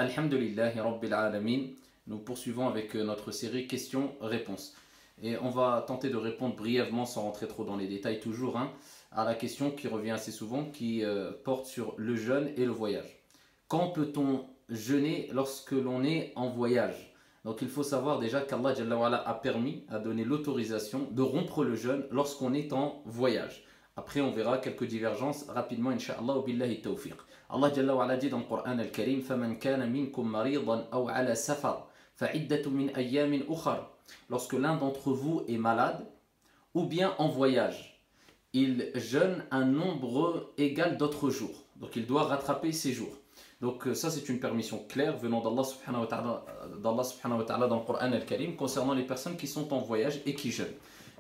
Alhamdulillahi Rabbil Alamin. Nous poursuivons avec notre série questions-réponses. Et on va tenter de répondre brièvement, sans rentrer trop dans les détails toujours, à la question qui revient assez souvent, qui porte sur le jeûne et le voyage. Quand peut-on jeûner lorsque l'on est en voyage? Donc il faut savoir déjà qu'Allah Jalla wa Ala a permis, a donné l'autorisation de rompre le jeûne lorsqu'on est en voyage. Après on verra quelques divergences rapidement, Inch'Allah, wa billahi tawfiq. Allah Jalla wa Ala dit dans le Coran al-Karim: فَمَنْ كَانَ مِنْكُمْ مَرِيضًا أَوْ عَلَى سَفَرٍ فَعِدَّةٌ مِنْ أَيَّامٍ أُخَرَ. Lorsque l'un d'entre vous est malade ou bien en voyage, il jeûne un nombre égal d'autres jours. Donc il doit rattraper ses jours. Donc ça c'est une permission claire venant d'Allah subhanahu wa ta'ala dans le Coran al-Karim concernant les personnes qui sont en voyage et qui jeûnent.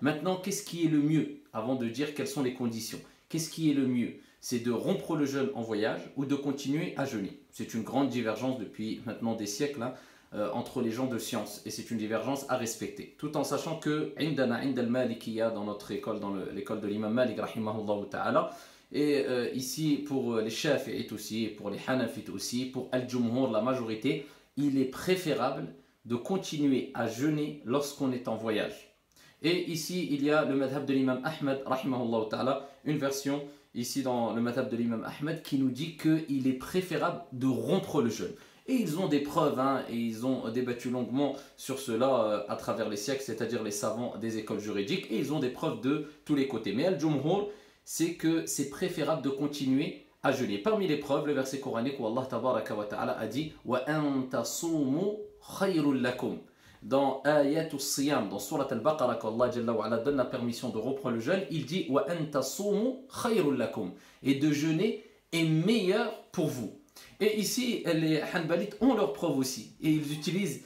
Maintenant, qu'est-ce qui est le mieux? Avant de dire quelles sont les conditions, qu'est-ce qui est le mieux? C'est de rompre le jeûne en voyage ou de continuer à jeûner? C'est une grande divergence depuis maintenant des siècles entre les gens de science, et c'est une divergence à respecter, tout en sachant que indana indal malikiya, dans notre école, dans l'école de l'imam Malik rahimahullah ta'ala, et ici pour les shafi'ites aussi, et pour les hanafites aussi, pour al-jumhur, la majorité, il est préférable de continuer à jeûner lorsqu'on est en voyage. Et ici il y a le madhab de l'imam Ahmed rahimahullah ta'ala, une version ici dans le madhab de l'imam Ahmed qui nous dit qu'il est préférable de rompre le jeûne. Et ils ont des preuves, et ils ont débattu longuement sur cela à travers les siècles, c'est-à-dire les savants des écoles juridiques, et ils ont des preuves de tous les côtés. Mais al-jumhur, c'est que c'est préférable de continuer à jeûner. Parmi les preuves, le verset coranique où Allah tabaraka wa ta'ala a dit « Wa an tasumu khayrun lakum » dans Ayatul Siyam, dans Surat al-Baqarah, quand Allah Jalla wa Ala donne la permission de rompre le jeûne, il dit « Wa an tasumu khayrun lakum » et de jeûner est meilleur pour vous. Et ici, les Hanbalites ont leurs preuves aussi. Et ils utilisent,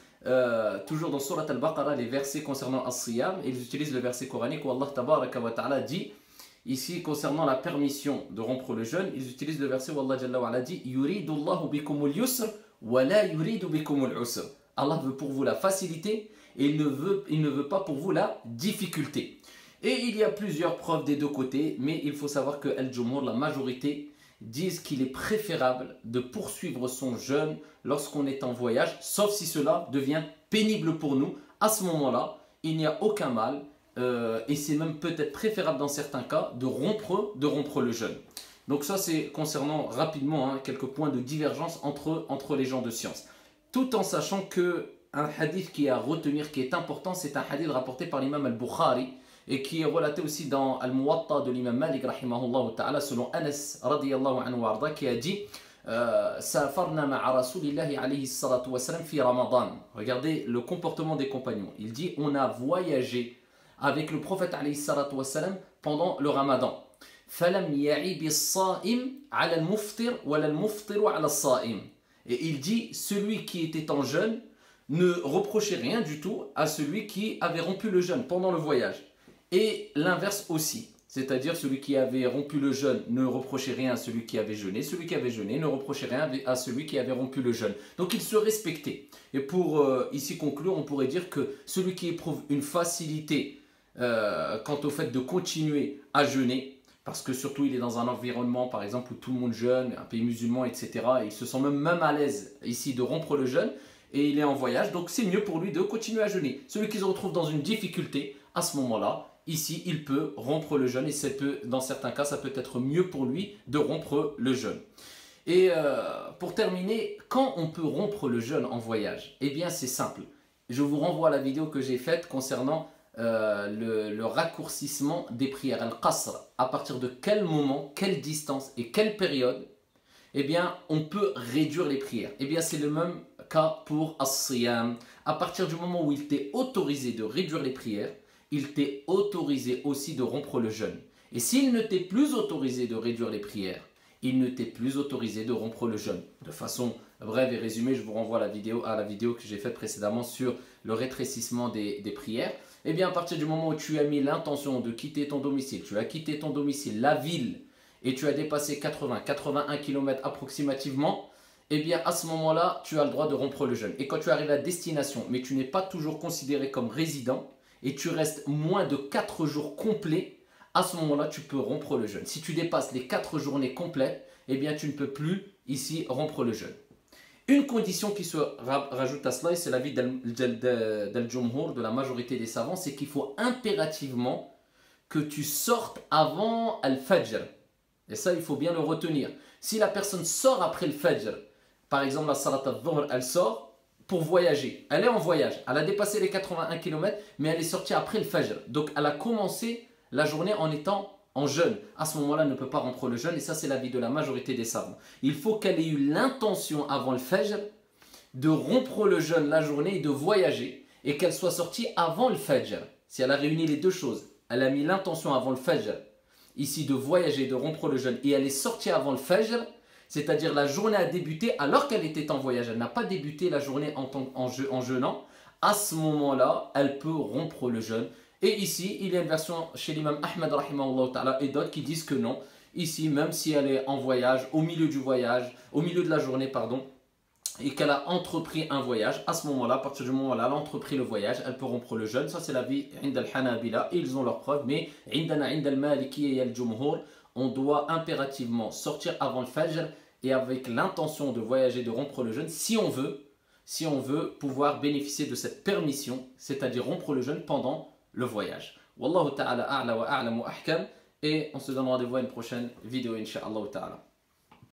toujours dans Surat al-Baqarah, les versets concernant As-Siyam. Et ils utilisent le verset coranique où Allah tabaraka wa ta'ala dit, ici concernant la permission de rompre le jeûne, ils utilisent le verset où Allah Jalla wa Ala dit Yuridu Allahu bikumul yusr wa la yuridu bikumul usr. Allah veut pour vous la facilité et il ne veut pas pour vous la difficulté. Et il y a plusieurs preuves des deux côtés, mais il faut savoir que Al-Jumhur, la majorité, disent qu'il est préférable de poursuivre son jeûne lorsqu'on est en voyage, sauf si cela devient pénible pour nous. À ce moment-là, il n'y a aucun mal, et c'est même peut-être préférable dans certains cas de rompre le jeûne. Donc ça c'est concernant rapidement quelques points de divergence entre les gens de science. Tout en sachant qu'un hadith qui est à retenir, qui est important, c'est un hadith rapporté par l'imam al-Bukhari, et qui est relaté aussi dans Al-Muwatta de l'imam Malik rahimahullah ta'ala, selon Anas radiyallahu anhu warda, qui a dit Safarna ma'a rasulillahi alayhi salatu wa salam fi Ramadan. Regardez le comportement des compagnons. Il dit on a voyagé avec le prophète alayhi salatu wa salam pendant le Ramadan. Falam ya'ibi as-sa'im 'ala al-muftir wa la al-muftiru 'ala as-sa'im. Et il dit celui qui était en jeûne ne reprochait rien du tout à celui qui avait rompu le jeûne pendant le voyage. Et l'inverse aussi, c'est-à-dire celui qui avait rompu le jeûne ne reprochait rien à celui qui avait jeûné, celui qui avait jeûné ne reprochait rien à celui qui avait rompu le jeûne. Donc ils se respectaient. Et pour ici conclure, on pourrait dire que celui qui éprouve une facilité quant au fait de continuer à jeûner, parce que surtout il est dans un environnement par exemple où tout le monde jeûne, un pays musulman, etc. Et il se sent même à l'aise ici de rompre le jeûne, et il est en voyage, donc c'est mieux pour lui de continuer à jeûner. Celui qui se retrouve dans une difficulté, à ce moment-là, ici, il peut rompre le jeûne, et dans certains cas, ça peut être mieux pour lui de rompre le jeûne. Et pour terminer, quand on peut rompre le jeûne en voyage? Eh bien, c'est simple. Je vous renvoie à la vidéo que j'ai faite concernant le raccourcissement des prières, al-qasr. À partir de quel moment, quelle distance et quelle période, eh bien, on peut réduire les prières? Eh bien, c'est le même cas pour as-siyam. À partir du moment où il t'est autorisé de réduire les prières, il t'est autorisé aussi de rompre le jeûne. Et s'il ne t'est plus autorisé de réduire les prières, il ne t'est plus autorisé de rompre le jeûne. De façon brève et résumée, je vous renvoie à la vidéo que j'ai faite précédemment sur le rétrécissement des prières. Eh bien, à partir du moment où tu as mis l'intention de quitter ton domicile, tu as quitté ton domicile, la ville, et tu as dépassé 80-81 km approximativement, eh bien, à ce moment-là, tu as le droit de rompre le jeûne. Et quand tu arrives à destination, mais tu n'es pas toujours considéré comme résident, et tu restes moins de 4 jours complets, à ce moment-là, tu peux rompre le jeûne. Si tu dépasses les 4 journées complètes, eh bien, tu ne peux plus ici rompre le jeûne. Une condition qui se rajoute à cela, et c'est l'avis d'Al-Jumhur, de la majorité des savants, c'est qu'il faut impérativement que tu sortes avant Al-Fajr. Et ça, il faut bien le retenir. Si la personne sort après le Fajr, par exemple la Salat al-Dhuhr, elle sort pour voyager. Elle est en voyage. Elle a dépassé les 81 km, mais elle est sortie après le Fajr. Donc elle a commencé la journée en étant en jeûne. À ce moment-là, elle ne peut pas rompre le jeûne. Et ça, c'est l'avis de la majorité des savants. Il faut qu'elle ait eu l'intention avant le Fajr de rompre le jeûne la journée et de voyager. Et qu'elle soit sortie avant le Fajr. Si elle a réuni les deux choses, elle a mis l'intention avant le Fajr, ici de voyager, de rompre le jeûne, et elle est sortie avant le Fajr, c'est-à-dire la journée a débuté alors qu'elle était en voyage, elle n'a pas débuté la journée en jeûnant, à ce moment-là, elle peut rompre le jeûne. Et ici, il y a une version chez l'imam Ahmad et d'autres qui disent que non. Ici, même si elle est en voyage, au milieu de la journée, pardon, et qu'elle a entrepris un voyage, à ce moment-là, à partir du moment où elle a entrepris le voyage, elle peut rompre le jeûne. Ça, c'est l'avis d'Al-Hanabila, et ils ont leurs preuves. Mais Al-Maliki et Al-Jumhur, on doit impérativement sortir avant le Fajr et avec l'intention de voyager, de rompre le jeûne, si on veut pouvoir bénéficier de cette permission, c'est-à-dire rompre le jeûne pendant le voyage. Wallahu ta'ala a'la wa a'lamu ahkam, et on se donne rendez-vous à une prochaine vidéo, incha'Allah ta'ala.